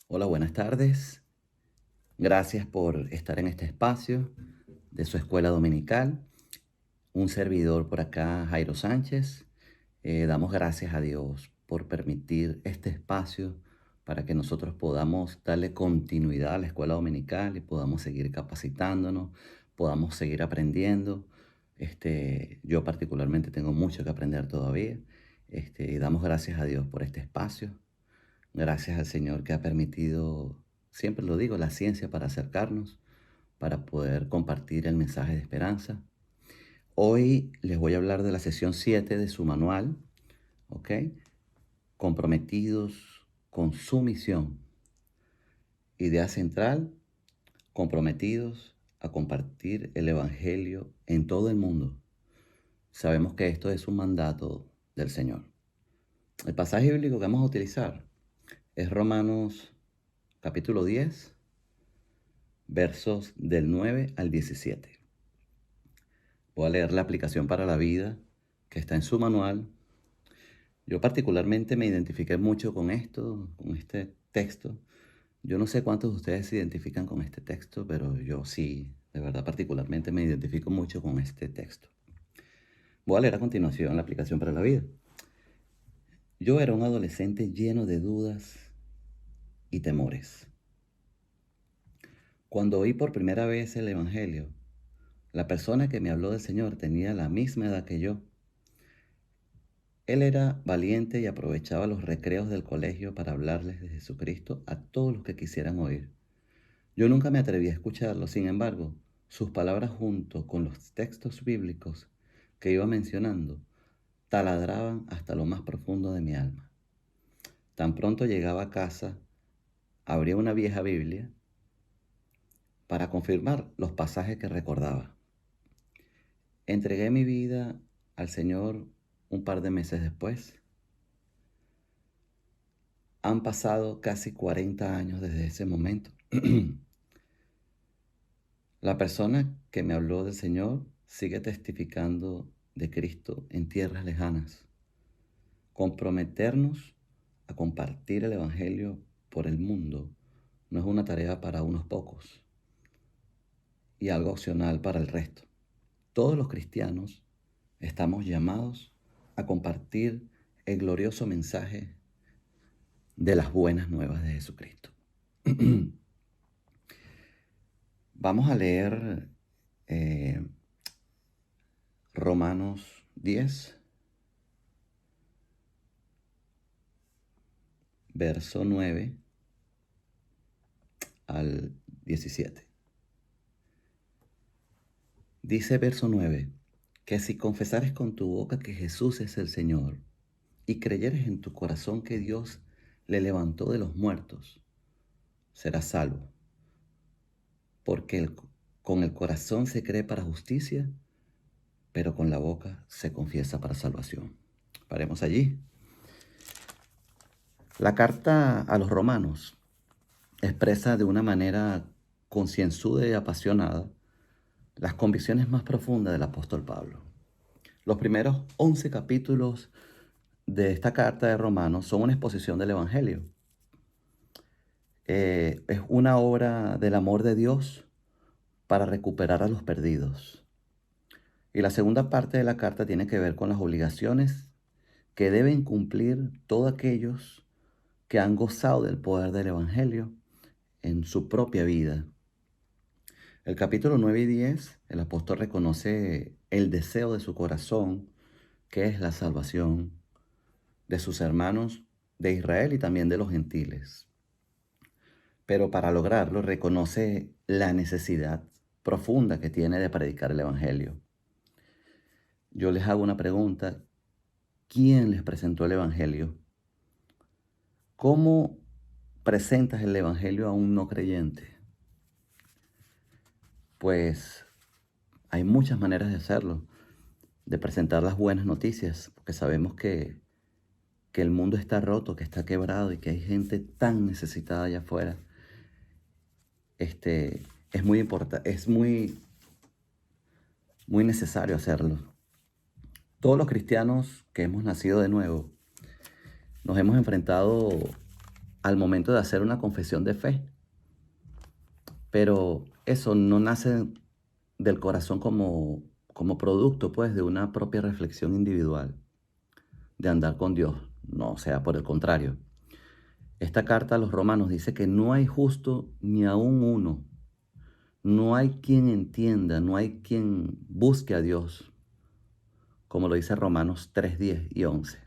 Hola, buenas tardes. Gracias por estar en este espacio de su escuela dominical. Un servidor por acá, Jairo Sánchez. Damos gracias a Dios por permitir este espacio para que nosotros podamos darle continuidad a la escuela dominical y podamos seguir capacitándonos, podamos seguir aprendiendo. Yo particularmente tengo mucho que aprender todavía. Y damos gracias a Dios por este espacio. Gracias al Señor que ha permitido, siempre lo digo, la ciencia para acercarnos, para poder compartir el mensaje de esperanza. Hoy les voy a hablar de la sesión 7 de su manual, ¿ok? Comprometidos con su misión. Idea central, comprometidos a compartir el Evangelio en todo el mundo. Sabemos que esto es un mandato del Señor. El pasaje bíblico que vamos a utilizar es Romanos capítulo 10, versos del 9 al 17. Voy a leer la aplicación para la vida que está en su manual. Yo particularmente me identifiqué mucho con esto, con este texto. Yo no sé cuántos de ustedes se identifican con este texto, pero yo sí, de verdad particularmente me identifico mucho con este texto. Voy a leer a continuación la aplicación para la vida. Yo era un adolescente lleno de dudas y temores. Cuando oí por primera vez el Evangelio, la persona que me habló del Señor tenía la misma edad que yo. Él era valiente y aprovechaba los recreos del colegio para hablarles de Jesucristo a todos los que quisieran oír. Yo nunca me atreví a escucharlo, sin embargo, sus palabras junto con los textos bíblicos que iba mencionando taladraban hasta lo más profundo de mi alma. Tan pronto llegaba a casa, abría una vieja Biblia para confirmar los pasajes que recordaba. Entregué mi vida al Señor un par de meses después. Han pasado casi 40 años desde ese momento. La persona que me habló del Señor sigue testificando de Cristo en tierras lejanas. Comprometernos a compartir el Evangelio por el mundo no es una tarea para unos pocos y algo opcional para el resto. Todos los cristianos estamos llamados a compartir el glorioso mensaje de las buenas nuevas de Jesucristo. Vamos a leer Romanos 10, verso 9 al 17. Dice verso 9, que si confesares con tu boca que Jesús es el Señor y creyeres en tu corazón que Dios le levantó de los muertos, serás salvo. Porque con el corazón se cree para justicia, pero con la boca se confiesa para salvación. Paremos allí. La carta a los romanos expresa de una manera concienzuda y apasionada las convicciones más profundas del apóstol Pablo. Los primeros 11 capítulos de esta carta de Romanos son una exposición del Evangelio. Es una obra del amor de Dios para recuperar a los perdidos. Y la segunda parte de la carta tiene que ver con las obligaciones que deben cumplir todos aquellos que han gozado del poder del Evangelio en su propia vida. El capítulo 9 y 10, el apóstol reconoce el deseo de su corazón, que es la salvación de sus hermanos de Israel y también de los gentiles. Pero para lograrlo reconoce la necesidad profunda que tiene de predicar el Evangelio. Yo les hago una pregunta. ¿Quién les presentó el Evangelio? ¿Cómo presentas el Evangelio a un no creyente? Pues hay muchas maneras de hacerlo, de presentar las buenas noticias, porque sabemos que el mundo está roto, que está quebrado y que hay gente tan necesitada allá afuera. Es muy importante, es muy necesario hacerlo. Todos los cristianos que hemos nacido de nuevo nos hemos enfrentado al momento de hacer una confesión de fe. Pero eso no nace del corazón como producto, pues, de una propia reflexión individual, de andar con Dios. No, o sea, por el contrario. Esta carta a los romanos dice que no hay justo ni aún uno. No hay quien entienda, no hay quien busque a Dios, como lo dice Romanos 3, 10 y 11.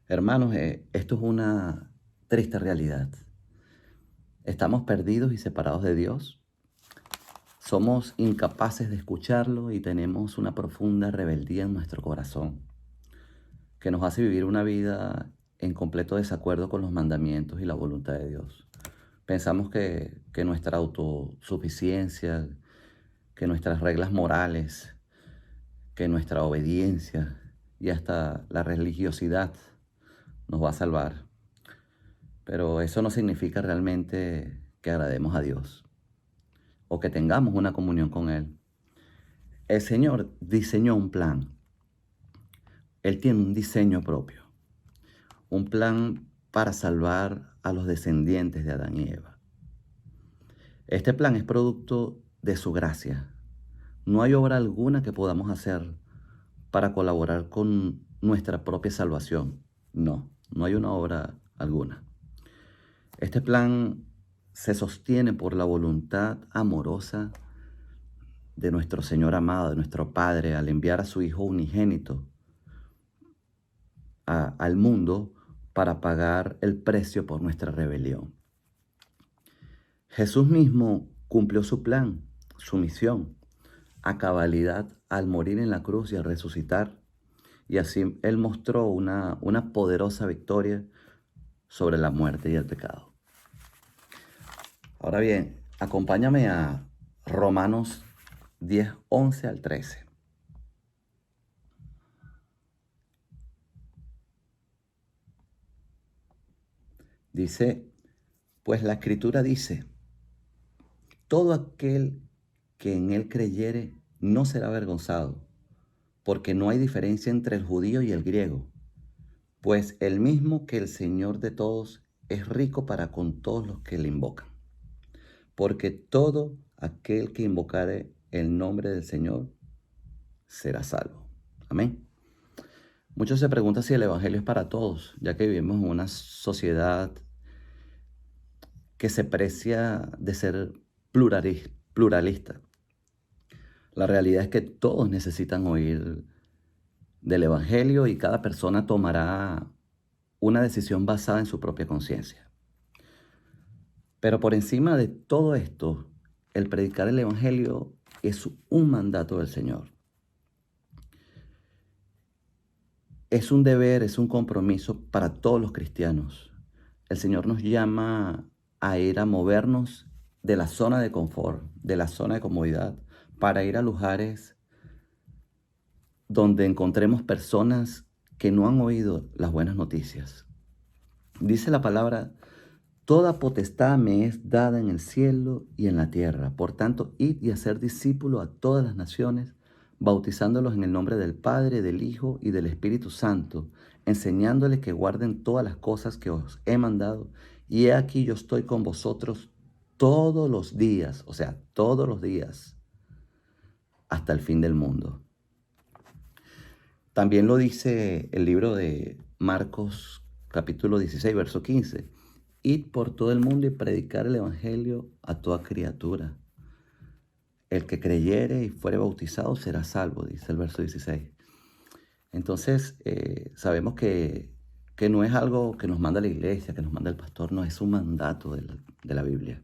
Hermanos, esto es una triste realidad. Estamos perdidos y separados de Dios. Somos incapaces de escucharlo y tenemos una profunda rebeldía en nuestro corazón que nos hace vivir una vida en completo desacuerdo con los mandamientos y la voluntad de Dios. Pensamos que nuestra autosuficiencia, que nuestras reglas morales, que nuestra obediencia y hasta la religiosidad nos va a salvar. Pero eso no significa realmente que agrademos a Dios o que tengamos una comunión con Él. El Señor diseñó un plan. Él tiene un diseño propio, un plan para salvar a los descendientes de Adán y Eva. Este plan es producto de su gracia. No hay obra alguna que podamos hacer para colaborar con nuestra propia salvación. No, no hay una obra alguna. Este plan se sostiene por la voluntad amorosa de nuestro Señor amado, de nuestro Padre, al enviar a su Hijo unigénito al mundo para pagar el precio por nuestra rebelión. Jesús mismo cumplió su plan, su misión, a cabalidad al morir en la cruz y al resucitar. Y así Él mostró una poderosa victoria sobre la muerte y el pecado. Ahora bien, acompáñame a Romanos 10, 11 al 13. Dice, pues la Escritura dice, todo aquel que en Él creyere no será avergonzado, porque no hay diferencia entre el judío y el griego, pues el mismo que el Señor de todos es rico para con todos los que le invocan. Porque todo aquel que invocare el nombre del Señor será salvo. Amén. Muchos se preguntan si el Evangelio es para todos, ya que vivimos en una sociedad que se precia de ser pluralista. La realidad es que todos necesitan oír del Evangelio y cada persona tomará una decisión basada en su propia conciencia. Pero por encima de todo esto, el predicar el Evangelio es un mandato del Señor. Es un deber, es un compromiso para todos los cristianos. El Señor nos llama a ir a movernos de la zona de confort, de la zona de comodidad, para ir a lugares donde encontremos personas que no han oído las buenas noticias. Dice la palabra, toda potestad me es dada en el cielo y en la tierra. Por tanto, id y hacer discípulos a todas las naciones, bautizándolos en el nombre del Padre, del Hijo y del Espíritu Santo, enseñándoles que guarden todas las cosas que os he mandado. Y he aquí yo estoy con vosotros todos los días, o sea, todos los días, hasta el fin del mundo. También lo dice el libro de Marcos, capítulo 16, verso 15. Id por todo el mundo y predicar el evangelio a toda criatura. El que creyere y fuere bautizado será salvo, dice el verso 16. Entonces, sabemos que no es algo que nos manda la iglesia, que nos manda el pastor, no, es un mandato de la Biblia.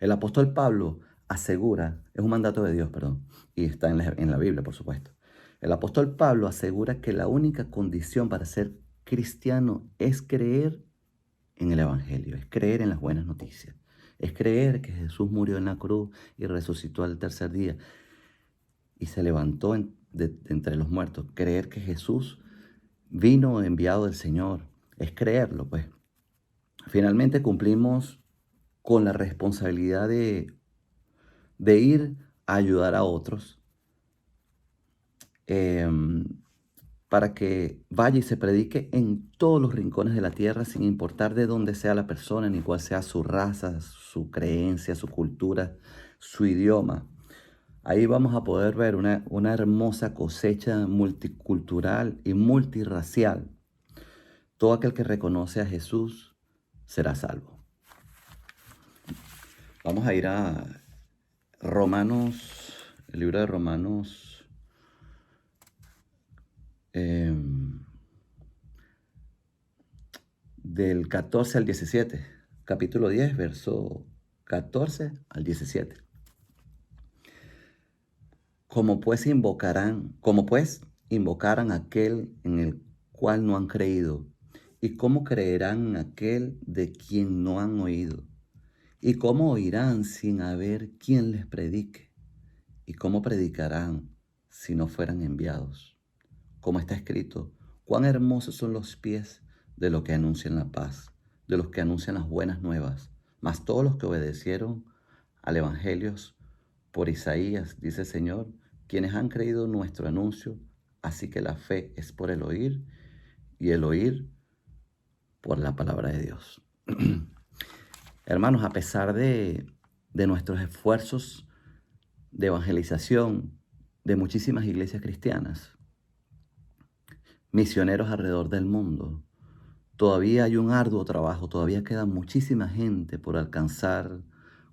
El apóstol Pablo asegura, es un mandato de Dios, perdón, y está en la Biblia, por supuesto. El apóstol Pablo asegura que la única condición para ser cristiano es creer en el Evangelio, es creer en las buenas noticias, es creer que Jesús murió en la cruz y resucitó al tercer día y se levantó de entre los muertos. Creer que Jesús vino enviado del Señor, es creerlo, pues. Finalmente cumplimos con la responsabilidad de ir a ayudar a otros, para que vaya y se predique en todos los rincones de la tierra, sin importar de dónde sea la persona, ni cuál sea su raza, su creencia, su cultura, su idioma. Ahí vamos a poder ver una hermosa cosecha multicultural y multirracial. Todo aquel que reconoce a Jesús será salvo. Vamos a ir a Romanos, el libro de Romanos, del 14 al 17, capítulo 10, verso 14 al 17. Como pues invocarán a aquel en el cual no han creído, y cómo creerán en aquel de quien no han oído, y cómo oirán sin haber quien les predique, y cómo predicarán si no fueran enviados. Como está escrito, cuán hermosos son los pies de los que anuncian la paz, de los que anuncian las buenas nuevas. Mas todos los que obedecieron al Evangelio por Isaías, dice el Señor, quienes han creído nuestro anuncio, así que la fe es por el oír y el oír por la palabra de Dios. Hermanos, a pesar de nuestros esfuerzos de evangelización de muchísimas iglesias cristianas, misioneros alrededor del mundo, todavía hay un arduo trabajo, todavía queda muchísima gente por alcanzar,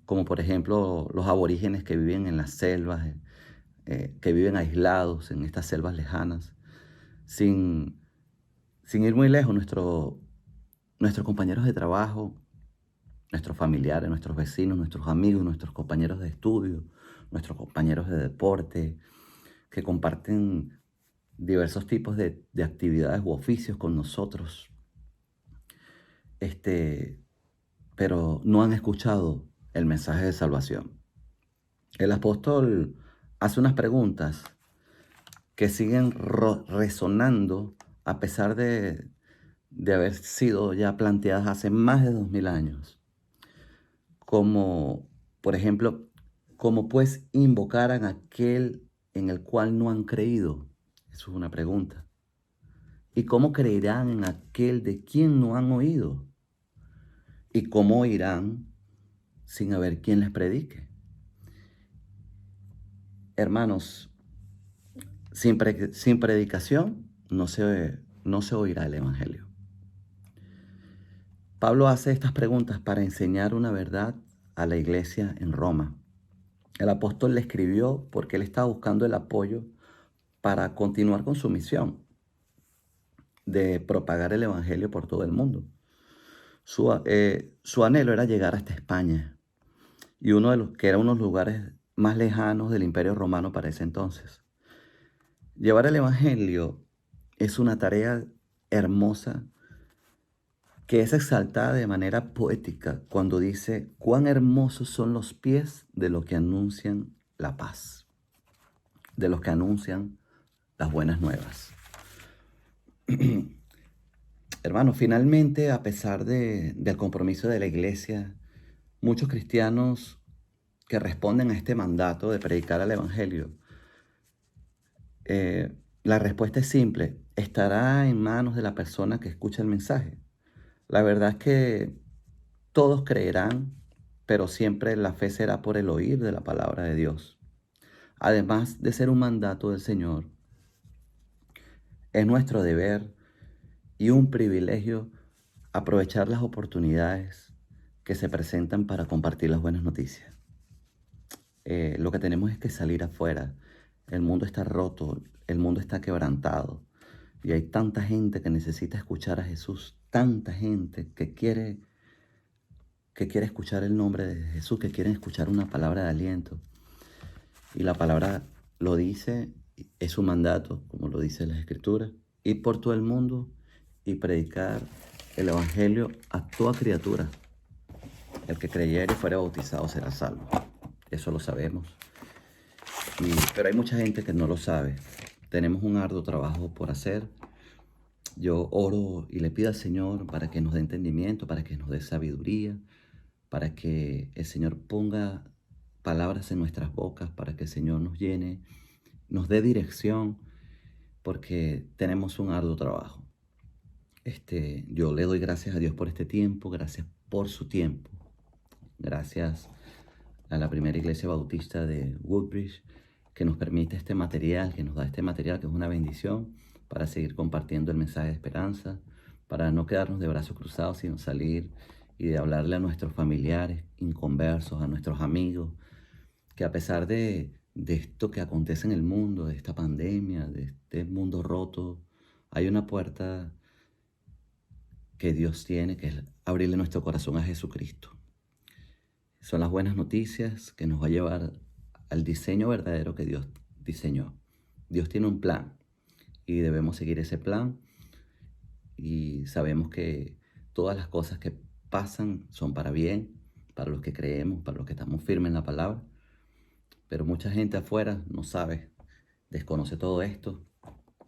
como por ejemplo los aborígenes que viven en las selvas, que viven aislados en estas selvas lejanas. Sin ir muy lejos, nuestros compañeros de trabajo, nuestros familiares, nuestros vecinos, nuestros amigos, nuestros compañeros de estudio, nuestros compañeros de deporte, que comparten diversos tipos de actividades u oficios con nosotros, pero no han escuchado el mensaje de salvación. El apóstol hace unas preguntas que siguen resonando a pesar de haber sido ya planteadas hace más de 2000 años. Como, por ejemplo, ¿cómo pues invocaran a aquel en el cual no han creído? Eso es una pregunta. ¿Y cómo creerán en aquel de quien no han oído? ¿Y cómo oirán sin haber quien les predique? Hermanos, sin predicación no se oirá el Evangelio. Pablo hace estas preguntas para enseñar una verdad a la iglesia en Roma. El apóstol le escribió porque él estaba buscando el apoyo para continuar con su misión de propagar el Evangelio por todo el mundo. Su anhelo era llegar hasta España, y que era uno de los lugares más lejanos del Imperio Romano para ese entonces. Llevar el Evangelio es una tarea hermosa que es exaltada de manera poética cuando dice: cuán hermosos son los pies de los que anuncian la paz, de los que anuncian las buenas nuevas. Hermanos, finalmente, a pesar del compromiso de la iglesia, muchos cristianos que responden a este mandato de predicar el Evangelio, la respuesta es simple: estará en manos de la persona que escucha el mensaje. La verdad es que todos creerán, pero siempre la fe será por el oír de la palabra de Dios. Además de ser un mandato del Señor, es nuestro deber y un privilegio aprovechar las oportunidades que se presentan para compartir las buenas noticias. Lo que tenemos es que salir afuera. El mundo está roto, el mundo está quebrantado, y hay tanta gente que necesita escuchar a Jesús, tanta gente que quiere escuchar el nombre de Jesús, que quieren escuchar una palabra de aliento. Y la palabra lo dice, es su mandato, como lo dice la Escritura: ir por todo el mundo y predicar el Evangelio a toda criatura. El que creyere y fuere bautizado será salvo. Eso lo sabemos. Pero hay mucha gente que no lo sabe. Tenemos un arduo trabajo por hacer. Yo oro y le pido al Señor para que nos dé entendimiento, para que nos dé sabiduría, para que el Señor ponga palabras en nuestras bocas, para que el Señor nos llene, nos dé dirección, porque tenemos un arduo trabajo. Yo le doy gracias a Dios por este tiempo, gracias por su tiempo, gracias a la primera iglesia bautista de Woodbridge que nos permite este material, que nos da este material que es una bendición para seguir compartiendo el mensaje de esperanza, para no quedarnos de brazos cruzados, sino salir y de hablarle a nuestros familiares inconversos, a nuestros amigos, que a pesar de esto que acontece en el mundo, de esta pandemia, de este mundo roto, hay una puerta que Dios tiene, que es abrirle nuestro corazón a Jesucristo. Son las buenas noticias que nos va a llevar al diseño verdadero que Dios diseñó. Dios tiene un plan y debemos seguir ese plan, y sabemos que todas las cosas que pasan son para bien, para los que creemos, para los que estamos firmes en la palabra. Pero mucha gente afuera no sabe, desconoce todo esto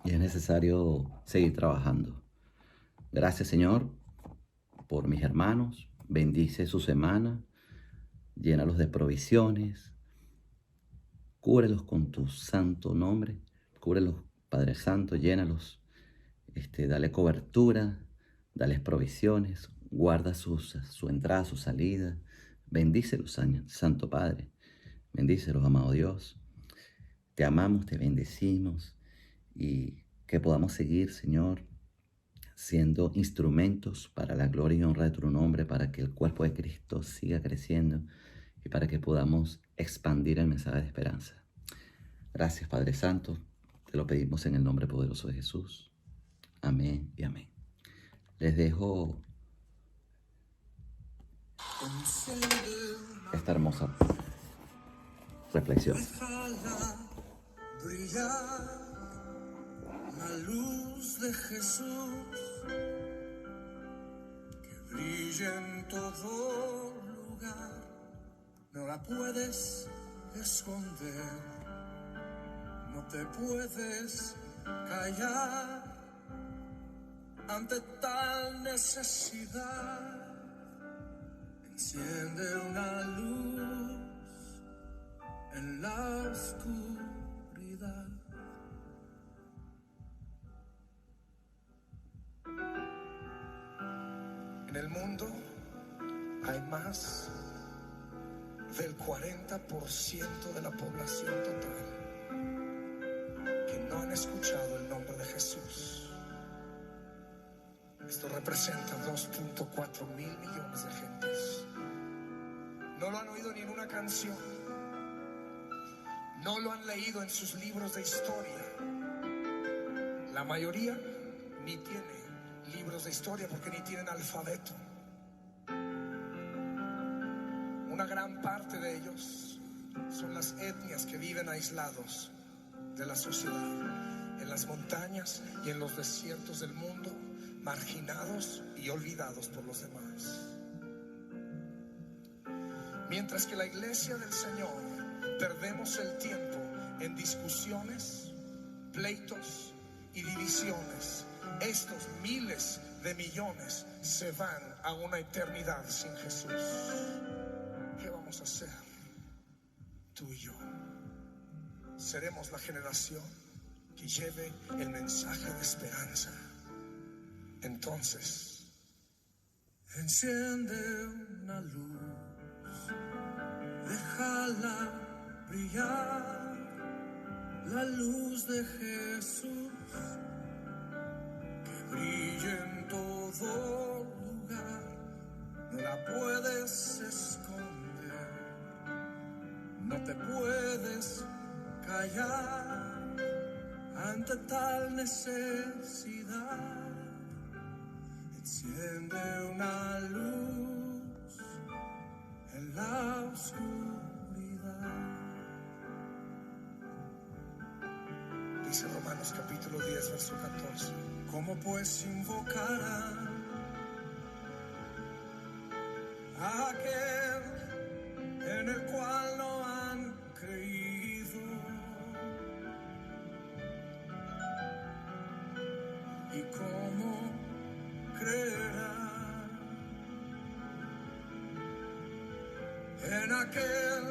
y es necesario seguir trabajando. Gracias, Señor, por mis hermanos. Bendice su semana, llénalos de provisiones, cúbrelos con tu santo nombre, cúbrelos, Padre Santo, llénalos, dale cobertura, dales provisiones, guarda su entrada, su salida. Bendícelos, Santo Padre, bendícelos, amado Dios. Te amamos, te bendecimos, y que podamos seguir, Señor, siendo instrumentos para la gloria y honra de tu nombre, para que el cuerpo de Cristo siga creciendo y para que podamos expandir el mensaje de esperanza. Gracias, Padre Santo, te lo pedimos en el nombre poderoso de Jesús. Amén y amén. Les dejo esta hermosa reflexión. Déjala brillar la luz de Jesús, que brille en todo lugar. No la puedes esconder, no te puedes callar ante tal necesidad. Enciende una luz en la oscuridad. En el mundo hay más del 40% de la población total que no han escuchado el nombre de Jesús. Esto representa 2.4 mil millones de gentes. No lo han oído ni en una canción, no lo han leído en sus libros de historia. La mayoría ni tiene libros de historia porque ni tienen alfabeto. Una gran parte de ellos son las etnias que viven aislados de la sociedad, en las montañas y en los desiertos del mundo, marginados y olvidados por los demás. Mientras que la iglesia del Señor perdemos el tiempo en discusiones, pleitos y divisiones, estos miles de millones se van a una eternidad sin Jesús. ¿Qué vamos a hacer? Tú y yo seremos la generación que lleve el mensaje de esperanza. Entonces, enciende una luz, déjala brillar, la luz de Jesús, que brille en todo lugar. No la puedes esconder, no te puedes callar ante tal necesidad. Enciende una luz en la oscuridad. Dice Romanos capítulo 10, verso 14. ¿Cómo pues invocarán a aquel en el cual no han creído? ¿Y cómo creerán en aquel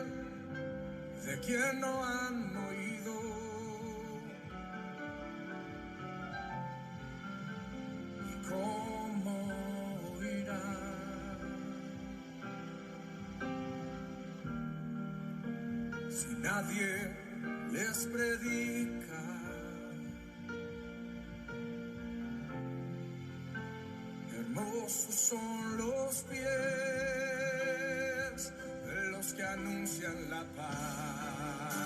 de quien no han oído? si nadie les predica. Hermosos son los pies de los que anuncian la paz.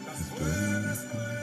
Las buenas nuevas